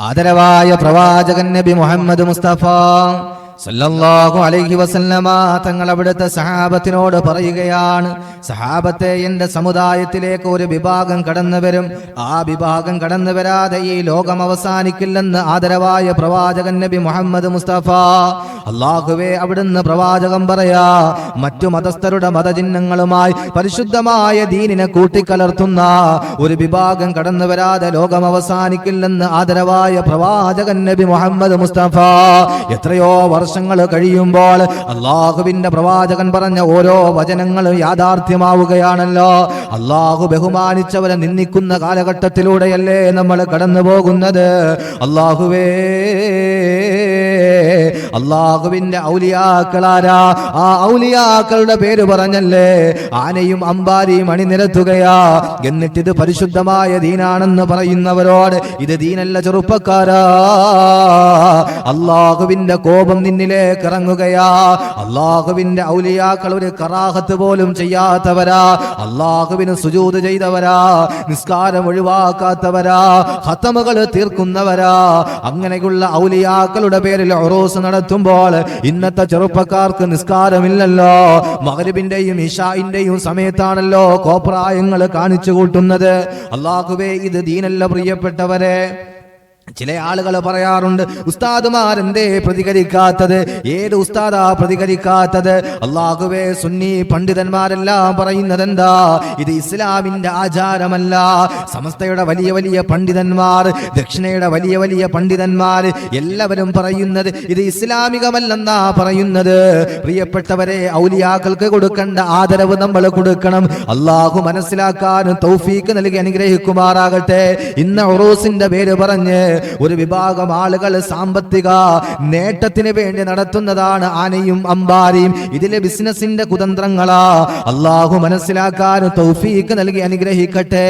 ആദരവായ പ്രവാചകൻ നബി മുഹമ്മദ് മുസ്തഫ സല്ലല്ലാഹു അലൈഹി വസല്ലമ തങ്ങൾ അവിടുത്തെ സഹാബത്തിനോട് പറയുകയാണ്, സഹാബത്തെ, എന്റെ സമുദായത്തിലേക്ക് ഒരു വിഭാഗം കടന്നു വരും. ആ വിഭാഗം കടന്നു വരാതെ ഈ ലോകം അവസാനിക്കില്ലെന്ന് ആദരവായ പ്രവാചകൻ നബി മുഹമ്മദ് മുസ്തഫ. അല്ലാഹുവേ, അവിടുന്ന് പ്രവാചകം പറയാ, മറ്റു മതസ്ഥരുടെ മതചിഹ്നങ്ങളുമായി പരിശുദ്ധമായ ദീനിനെ കൂട്ടിക്കലർത്തുന്ന ഒരു വിഭാഗം കടന്നു വരാതെ ലോകം അവസാനിക്കില്ലെന്ന് ആദരവായ പ്രവാചകൻ നബി മുഹമ്മദ് മുസ്തഫ. എത്രയോ വർഷങ്ങൾ കഴിയുമ്പോൾ അള്ളാഹുവിന്റെ പ്രവാചകൻ പറഞ്ഞ ഓരോ വചനങ്ങളും യാഥാർത്ഥ്യമാവുകയാണല്ലോ. അള്ളാഹു ബഹുമാനിച്ചവരെ നിന്ദിക്കുന്ന കാലഘട്ടത്തിലൂടെയല്ലേ നമ്മൾ കടന്നു പോകുന്നത്. അള്ളാഹുവേ, അള്ളാഹുവിന്റെ ഔലിയാക്കളാരാ? ആ ഔലിയാക്കളുടെ പേര് പറഞ്ഞല്ലേ ആനയും അമ്പാരിയും അണിനിരത്തുകയാ. എന്നിട്ടിത് പരിശുദ്ധമായ ദീനാണെന്ന് പറയുന്നവരോട് ഇത് ദീനല്ല ചെറുപ്പക്കാരാ, അള്ളാഹുവിന്റെ കോപം നിന്നിലേക്ക് ഇറങ്ങുകയാ. അള്ളാഹുവിന്റെ ഔലിയാക്കൾ ഒരു കറാഹത്ത് പോലും ചെയ്യാത്തവരാ, അള്ളാഹുവിന് സുജൂദ് ചെയ്തവരാ, നിസ്കാരം ഒഴിവാക്കാത്തവരാ, ഖതമുകൾ തീർക്കുന്നവരാ. അങ്ങനെയുള്ള ഔലിയാക്കളുടെ പേരിൽ ഉറൂസ് നടത്തുമ്പോൾ ഇന്നത്തെ ചെറുപ്പക്കാർക്ക് നിസ്കാരമില്ലല്ലോ. മഗ്രിബിന്റെയും ഇശാഇന്റെയും സമയത്താണല്ലോ കോപ്രായങ്ങൾ കാണിച്ചു കൂട്ടുന്നത്. അള്ളാഹുവേ, ഇത് ദീനല്ല പ്രിയപ്പെട്ടവരെ. ചില ആളുകൾ പറയാറുണ്ട്, ഉസ്താദുമാരെന്തേ പ്രതികരിക്കാത്തത്? ഏത് ഉസ്താദാ പ്രതികരിക്കാത്തത്? അല്ലാഹുവേ, സുന്നി പണ്ഡിതന്മാരെല്ലാം പറയുന്നത് എന്താ? ഇത് ഇസ്ലാമിന്റെ ആചാരമല്ല. സമസ്തയുടെ വലിയ വലിയ പണ്ഡിതന്മാർ, ദക്ഷിണയുടെ വലിയ വലിയ പണ്ഡിതന്മാർ എല്ലാവരും പറയുന്നത് ഇത് ഇസ്ലാമികമല്ലെന്നാ പറയുന്നത്. പ്രിയപ്പെട്ടവരെ, ഔലിയാക്കൾക്ക് കൊടുക്കേണ്ട ആദരവ് നമ്മൾ കൊടുക്കണം. അല്ലാഹു മനസ്സിലാക്കാൻ തൗഫീക്ക് നൽകി അനുഗ്രഹിക്കുമാറാകട്ടെ. ഇന്ന് ഉറൂസിന്റെ പേര് പറഞ്ഞ് ഒരു വിഭാഗം ആളുകൾ സാമ്പത്തിക നേട്ടത്തിന് വേണ്ടി നടത്തുന്നതാണ് ആനയും അമ്പാരിയും. ഇതിലെ ബിസിനസിന്റെ കുതന്ത്രങ്ങളാ. അല്ലാഹു മനസ്സിലാക്കാൻ തൗഫീക്ക് നൽകി അനുഗ്രഹിക്കട്ടെ.